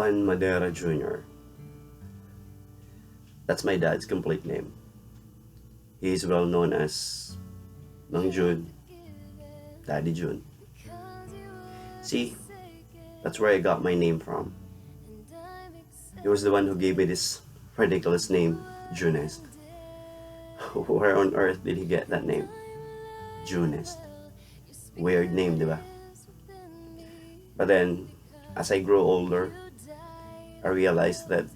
Juan Madera Jr. That's my dad's complete name. He is well known as Mang Jun, Daddy Jun. See, that's where I got my name from. He was the one who gave me this ridiculous name, Junest. Where on earth did he get that name? Junest. Weird name, diba? But then, as I grew older, I realized that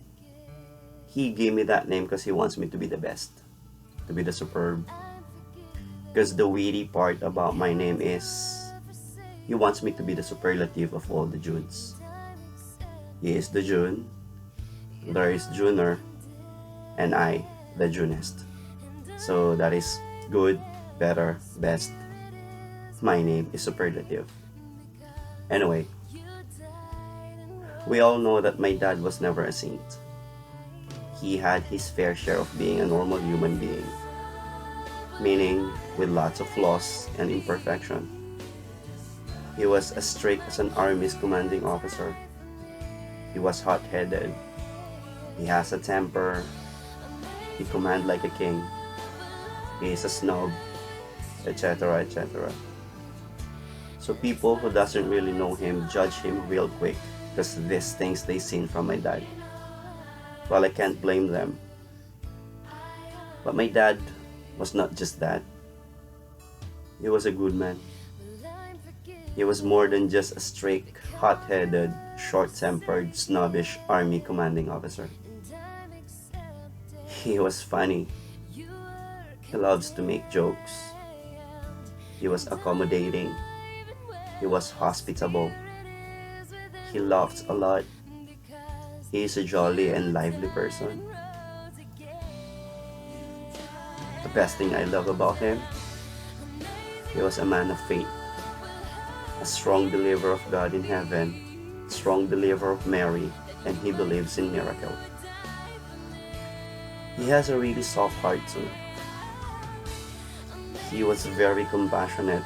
he gave me that name because he wants me to be the best, to be the superb. Because the witty part about my name is he wants me to be the superlative of all the Junes. He is the June, there is Juner, and I, the Junest. So that is good, better, best. My name is superlative. Anyway, we all know that my dad was never a saint. He had his fair share of being a normal human being, meaning with lots of flaws and imperfection. He was as strict as an army's commanding officer. He was hot-headed. He has a temper. He commands like a king. He is a snob, etc., etc. So people who doesn't really know him judge him real quick because these things they seen from my dad. Well, I can't blame them. But my dad was not just that. He was a good man. He was more than just a strict, hot-headed, short-tempered, snobbish army commanding officer. He was funny. He loves to make jokes. He was accommodating. He was hospitable. He laughed a lot. He is a jolly and lively person. The best thing I love about him, he was a man of faith, a strong believer of God in heaven, strong believer of Mary, and he believes in miracles. He has a really soft heart too. He was very compassionate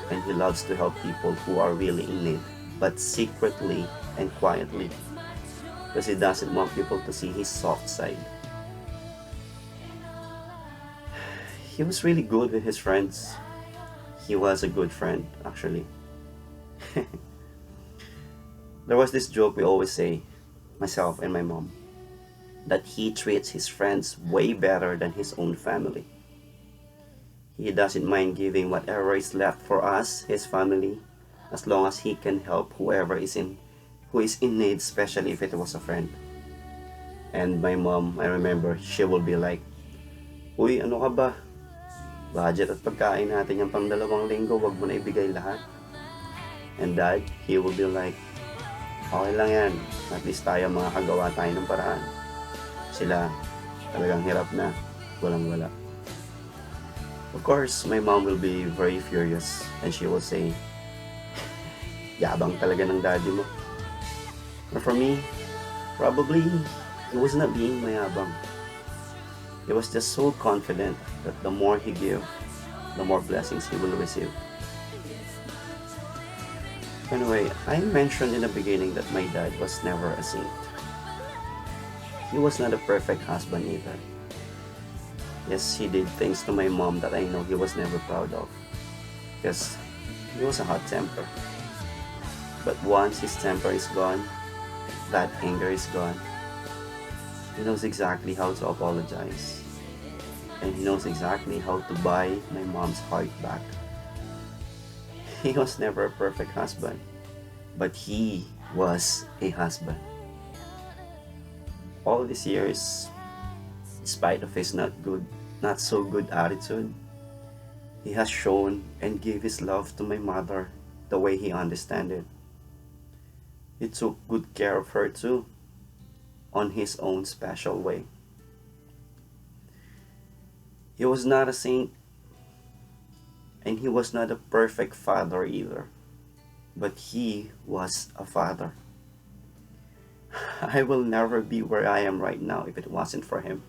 and he loves to help people who are really in need, but secretly and quietly, because he doesn't want people to see his soft side. He was really good with his friends. He was a good friend, actually. There was this joke we always say, myself and my mom, that he treats his friends way better than his own family. He doesn't mind giving whatever is left for us, his family, as long as he can help whoever who is in need, especially if it was a friend. And my mom, I remember, she will be like, "Uy, ano ka ba? Budget at pagkain natin yung pang 2 linggo, wag mo na ibigay lahat." And dad, he will be like, "Okay lang yan, at least tayo makakagawa tayo ng paraan." Sila, talagang hirap na, walang-wala. Of course, my mom will be very furious and she will say, "Yabang talaga ng daddy mo." But for me, probably, he was not being mayabang. He was just so confident that the more he give, the more blessings he will receive. Anyway, I mentioned in the beginning that my dad was never a saint. He was not a perfect husband either. Yes, he did things to my mom that I know he was never proud of, because he was a hot temper. But once his temper is gone, that anger is gone. He knows exactly how to apologize. And he knows exactly how to buy my mom's heart back. He was never a perfect husband, but he was a husband. All these years, in spite of his not so good attitude, he has shown and gave his love to my mother the way he understand it. He took good care of her too, on his own special way. He was not a saint, and he was not a perfect father either, but he was a father. I will never be where I am right now if it wasn't for him.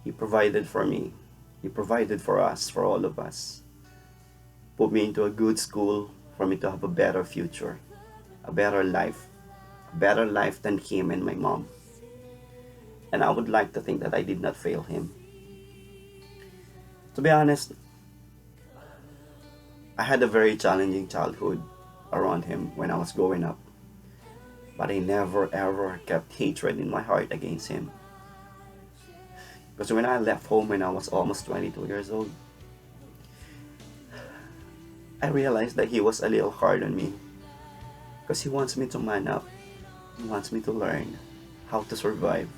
He provided for me. He provided for us, for all of us. Put me into a good school for me to have a better future, a better life, better life than him and my mom. And I would like to think that I did not fail him. To be honest, I had a very challenging childhood around him when I was growing up, but I never ever kept hatred in my heart against him. Because when I left home when I was almost 22 years old, I realized that he was a little hard on me because he wants me to man up. He wants me to learn how to survive,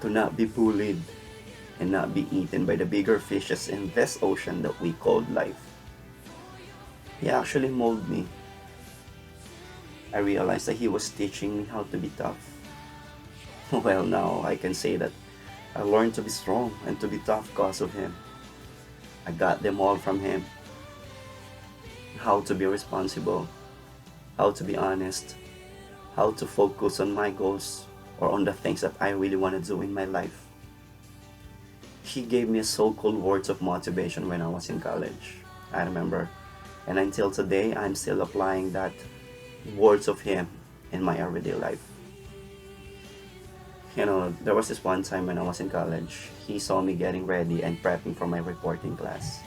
to not be bullied, and not be eaten by the bigger fishes in this ocean that we called life. He actually molded me. I realized that he was teaching me how to be tough. Well, now I can say that I learned to be strong and to be tough because of him. I got them all from him. How to be responsible, how to be honest, how to focus on my goals or on the things that I really want to do in my life. He gave me so-called words of motivation when I was in college. I remember. And until today, I'm still applying that words of him in my everyday life. There was this one time when I was in college, he saw me getting ready and prepping for my reporting class.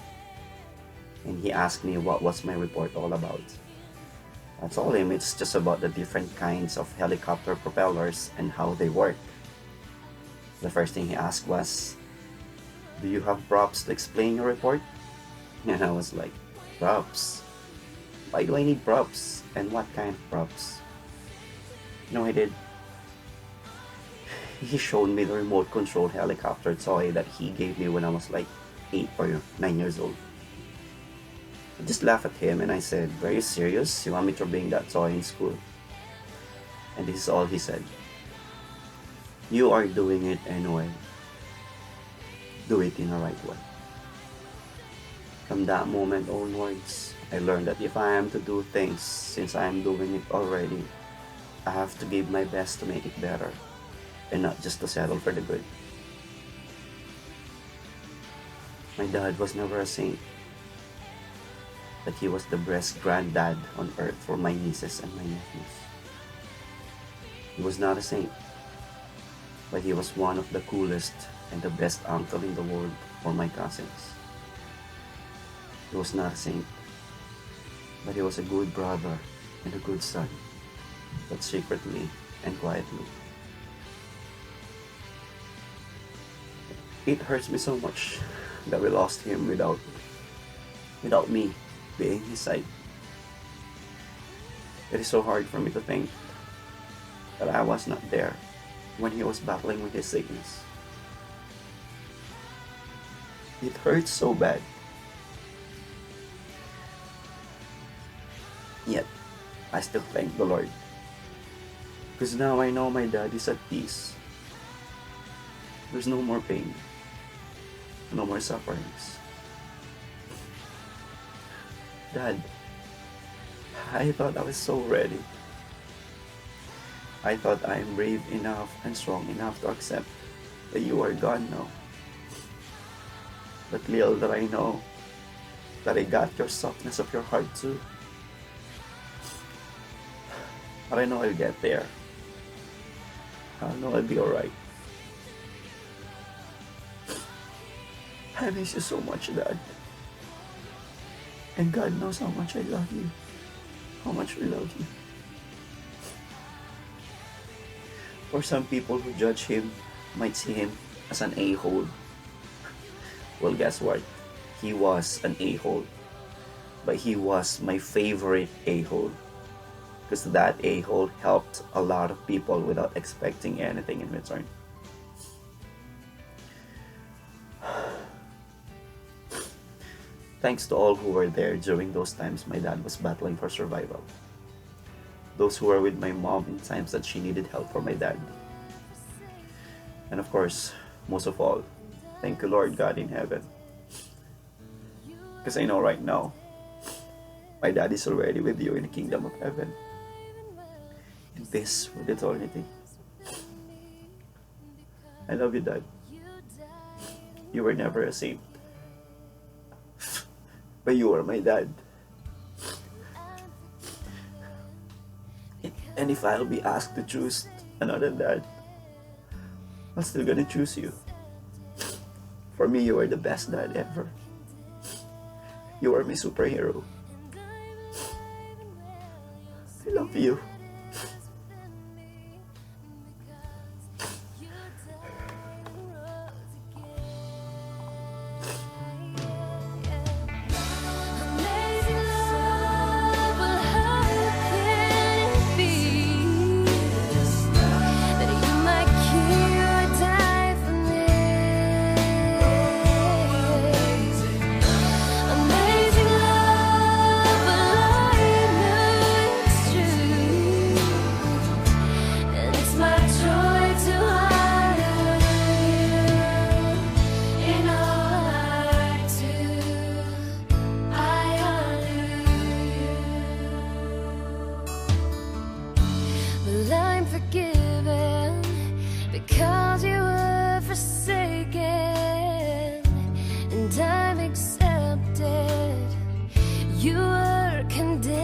And he asked me what was my report all about. I told him it's just about the different kinds of helicopter propellers and how they work. The first thing he asked was, "Do you have props to explain your report?" And I was like, "Props? Why do I need props? And what kind of props?" I did. He showed me the remote controlled helicopter toy that he gave me when I was like 8 or 9 years old. I just laughed at him and I said, "Are you serious? You want me to bring that toy in school?" And this is all he said. "You are doing it anyway. Do it in the right way." From that moment onwards, I learned that if I am to do things, since I am doing it already, I have to give my best to make it better, and not just to settle for the good. My dad was never a saint, but he was the best granddad on earth for my nieces and my nephews. He was not a saint, but he was one of the coolest and the best uncle in the world for my cousins. He was not a saint, but he was a good brother and a good son, but secretly and quietly. It hurts me so much that we lost him without me being his side. It is so hard for me to think that I was not there when he was battling with his sickness. It hurts so bad. Yet, I still thank the Lord. Because now I know my dad is at peace. There's no more pain. No more sufferings. Dad, I thought I was so ready. I thought I am brave enough and strong enough to accept that you are gone now. But little that I know that I got your softness of your heart too. But I know I'll get there. I know I'll be alright. I miss you so much, Dad. And God knows how much I love you. How much we love you. For some people who judge him might see him as an a-hole. Well, guess what? He was an a-hole. But he was my favorite a-hole. Because that a-hole helped a lot of people without expecting anything in return. Thanks to all who were there during those times my dad was battling for survival. Those who were with my mom in times that she needed help for my dad. And of course, most of all, thank you Lord God in heaven. Because I know right now, my dad is already with you in the kingdom of heaven. In peace with eternity. I love you, Dad. You were never a saint. But you are my dad. And if I'll be asked to choose another dad, I'm still gonna choose you. For me, you are the best dad ever. You are my superhero. I love you. Well, I'm forgiven because you were forsaken, and I'm accepted. You were condemned.